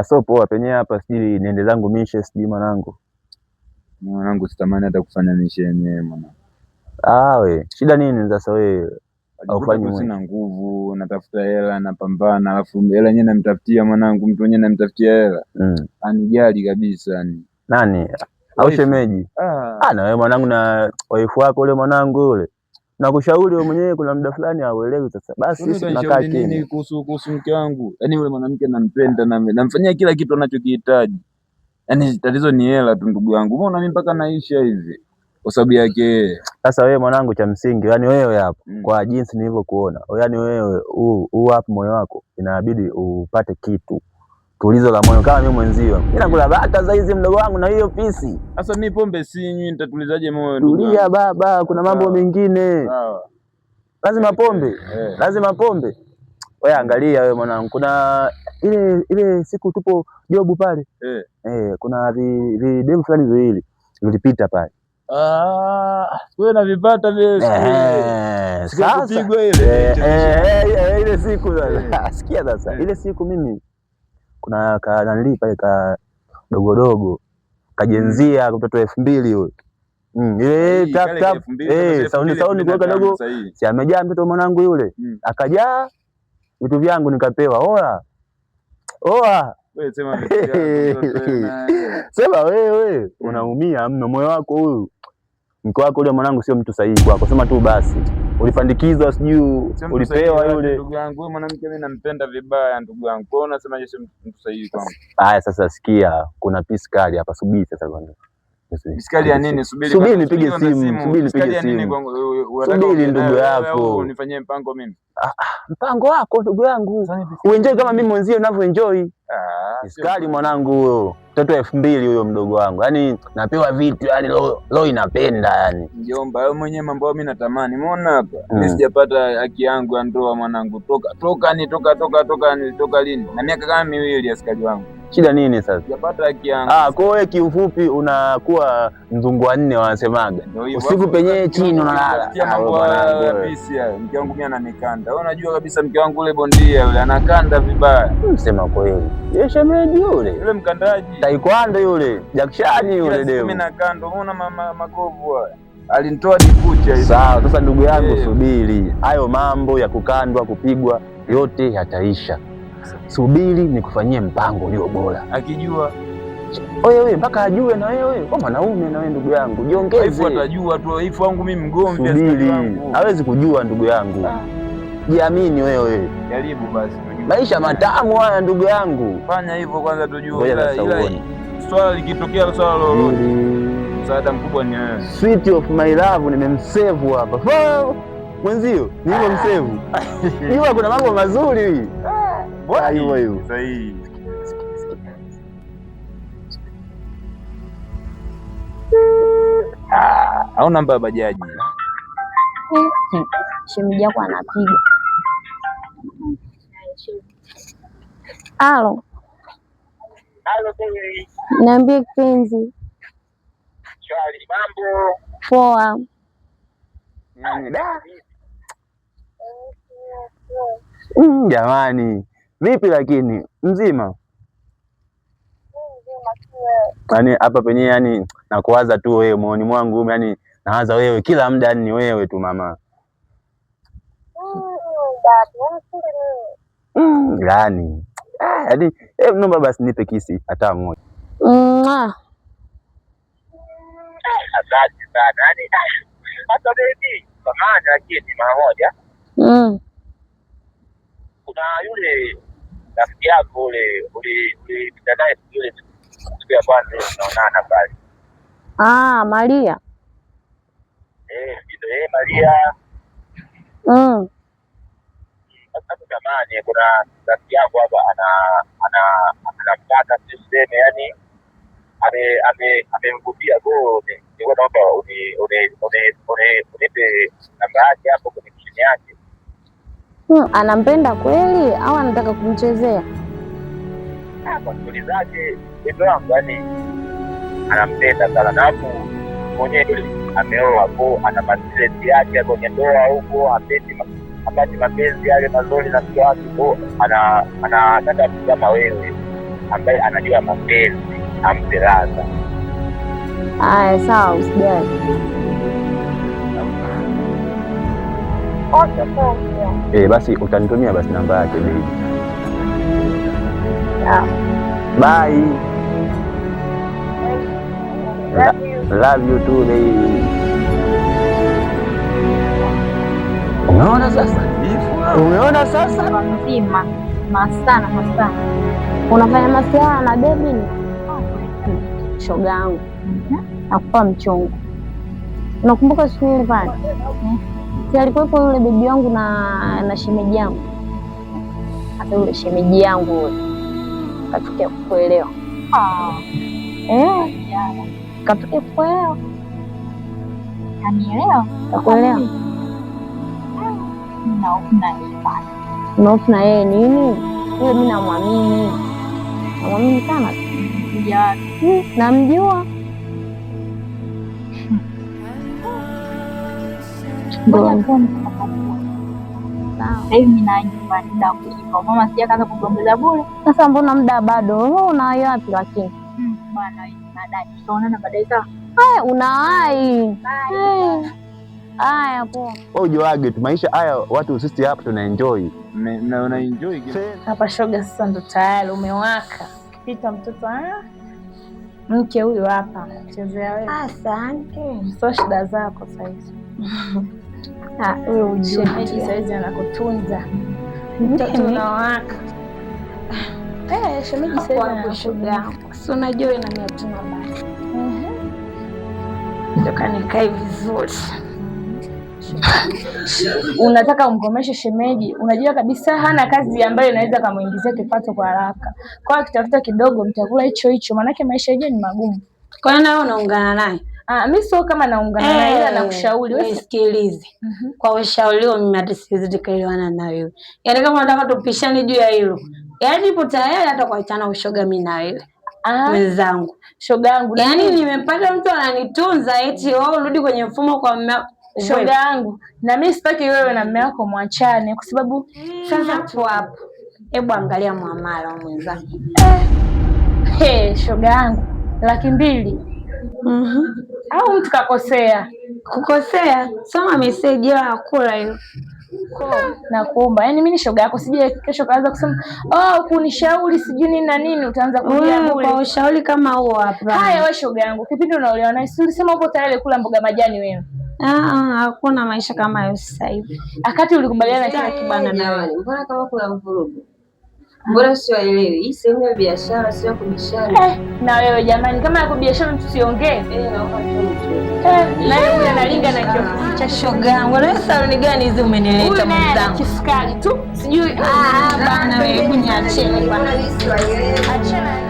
So poa penyewe hapa, sijui niende zangu mishe, sijui mwanangu, sitamani hata kufanya mishe yenyewe mwanangu. We shida nini sasa? Wewe haufanyi, sina nguvu, natafuta hela, napambana, alafu hela yenyewe namtafutia mwanangu, mtu mwenyewe namtafutia hela anijali kabisa. Yani nani au shemeji? Na wewe mwanangu, na wife wako ule mwanangu ule nakushauri wewe mwenyewe, kuna muda fulani hauelewi. Sasa basi sisi tunakaa chini kuhusu mke wangu. Yani yule mwanamke nampenda na namfanyia kila kitu anachokihitaji, yani tatizo ni hela tu ndugu yangu. Umeona mimi mpaka naisha hivi kwa sababu yake. Sasa wewe mwanangu, cha msingi yani wewe hapo kwa jinsi nilivyokuona, yani wewe huu hapo moyo wako inabidi upate kitu tulizo la moyo kama mimi mwenzio. Mimi nakula bata za hizi mdogo wangu na hiyo pisi. Sasa mimi pombe sinywi, nitatulizaje moyo? Tulia baba, kuna mambo mengine. Lazima pombe. Lazima pombe. Wewe angalia wewe mwanangu, kuna ile siku tupo jobu pale. Kuna videmu fulani viwili vilipita pale. Wewe na vipata vile siku kupigwa ile siku sasa. Sikia sasa, ile siku mimi kuna kanali pale ka dogodogo kajenzia mtoto 2000 huyo. Ile tap tap saundi kwa dogo, si amejaa mtoto mwanangu yule. Akajaa vitu vyangu nikapewa. Oa wewe sema sema wewe unaumia mno moyo wako. Huyu mke wako yule mwanangu sio mtu sahihi kwako. Sema tu basi ulifandikizwa, sijui ulipewa yule. Ndugu yangu wewe mwanamke mimi nampenda vibaya ndugu yangu. Kwa hiyo unasema sio mtu sahihi kwangu. Haya sasa sikia, kuna pisi kali hapa, subiri sasa kwanza. Piskali ya nini? Subiri nipige simu. Subiri ndugu yako. Unifanyie mpango mimi. Mpango wako ndugu yangu. Uenjoy kama mimi mwenzio ninavyoenjoy. Piskali mwanangu huyo. Mtoto 2000 huyo mdogo wangu. Yaani napewa vitu, yani lo inapenda yani. Mjomba, wewe mwenyewe mambo mimi natamani. Umeona hapa? Mimi sijapata haki yangu ya ndoa mwanangu. Toka lini? Na miaka kama 2 askari wangu. Shida nini sasa? Sijapata haki yangu. Kwa hiyo kiufupi unakuwa mzungu wa 4 wanasemaga. Usiku penyewe chini unalala. Mambo ya pisi hayo. Mke wangu mimi ananikanda. Wewe unajua kabisa mke wangu yule bondia yule anakanda vibaya. Sema kweli. Yeye shemeji yule mkandaji. Taekwondo yule, Jakshani yule deo. Mimi nakando. Umeona makovu haya. Alinitoa dikucha hizo. Sawa, sasa ndugu yangu subiri. Hayo mambo ya kukandwa, kupigwa yote yataisha. Subiri nikufanyie mpango ulio bora. Akijua wewe mpaka ajue na wewe. Kwa mwanaume na wewe ndugu yangu, jiongeze. Hivyo atajua tu, hivyo wangu mimi mgomvi subiri. Hawezi kujua ndugu yangu. Jiamini wewe. Jaribu basi. Maisha matamu haya ndugu yangu. Fanya hivyo kwanza tujue. Ila swala likitokea swala lolote, msaada mkubwa ni wewe. Sweet of my love nimemsave hapa. Mwenzio nimemsave. Jua kuna mambo mazuri. Bwana hiyo sahihi. Au namba ya bajaji. Shemeji yako anapiga. Halo. Niambie kipenzi. Shwari, mambo? Poa. Jamani, vipi lakini mzima? Yaani hapa penyewe yani nakuwaza tu wewe moyoni mwangu, yani nawaza wewe kila muda, yani ni wewe tu mama. Yaani naomba basi nipe kisi hata moja. Asante sana. Yaani hata baby samahani, lakini mara moja. Kuna yule rafiki yako ule ulipita naye yule siku ya kwanza tunaonana pale. Maria. Ndio Maria. Sasa jamani, kuna rafiki yako hapa anamtaka siseme, yani amemkupia goli. Ndio naomba unipe namba yake hapo kwenye mashine yake. Anampenda kweli au anataka kumchezea? Kwa stori zake ndio wangu, yani anampenda sana, na hapo mwenyewe ameoa, kwa ana mapenzi yake kwenye ndoa huko, hapendi apate mapenzi yale mazuri na mke wake, anataka mtu kama wewe ambaye anajua mapenzi ampe ladha. Aya, sawa, usijali. Basi utanitumia basi namba yake baby. Bye. Love you too baby. Umeona sasa? Umeona sasa? Mzima. Masana. Unafanya masiara na baby ni? Shoga yangu. Nakupa mchongo. Unakumbuka siku ile pale? Si alikuwepo yule bibi yangu na shemeji yangu. Hata yule shemeji yangu yule katukia kuelewa. Katukia kuelewa. Anielewa? Kuelewa. Unaofu na yeye nini? Yule mimi namwamini. Namwamini sana. Namjua. Mama sija kaanza kugombeza bure. Sasa mbona muda bado? Wewe unawahi wapi lakini? Bwana baadaye. Tutaonana baadaye sawa? Haya unawahi. Haya poa. Wewe ujuage tu maisha haya watu sisi hapa tuna enjoy. Na una enjoy hapa shoga, sasa ndo tayari umewaka. Kipita mtoto mke huyu hapa. Chezea wewe. Asante. Sio shida zako sasa hizi. Wewe ujemeji saizi anakutunza. Mtoto unawaka. Shemeji saizi anakushuga. Si unajua ina miatuna basi. Ndoka nikae vizuri. Unataka umkomeshe shemeji, unajua kabisa hana kazi ambayo inaweza kumuingizia kipato kwa haraka. Kwa hiyo akitafuta kidogo mtakula hicho, maanake maisha yenyewe ni magumu. Kwa hiyo nawe unaungana naye? Mimi sio kama naungana naye, ila nakushauri wewe sikilize. Kwa ushauri wangu mimi hata siwezi nikaelewana na wewe. Yaani kama unataka tupishane juu ya hilo, yaani nipo tayari hata kuachana ushoga mimi na wewe. Wenzangu, shoga yangu. Yaani nimempata mtu ananitunza eti wewe urudi kwenye mfumo kwa shoga yangu. Na mimi sitaki wewe na mume wako mwachane kwa sababu sasa hapo. Hebu angalia muamala wa mwenzangu. Shoga yangu 200,000. Au mtu kakosea? Kukosea? Soma message ya kula hiyo. Na kuomba. Yaani mimi ni shoga yako, sije kesho kaanza kusema kunishauri sijui nini na nini, utaanza kulia bure. Kwa ushauri kama huo hapa. Haya wewe shoga yangu, kipindi unaolewa naye si ulisema uko tayari kula mboga majani wewe? Hakuna maisha kama hayo sasa hivi. Akati ulikubaliana kila kibana na wewe. Mbona kama kuna mvurugo? Mbona siwaelewi? Hii sehemu ya biashara sio ya kubishana. Na wewe jamani, kama ya kubiashara tusiongee. Naomba na yeye analinga na kiofu cha shoga. Wewe saluni gani hizi umenileta mzangu? Kisukari tu. Sijui bana wewe, hebu niacheni bana. Achana.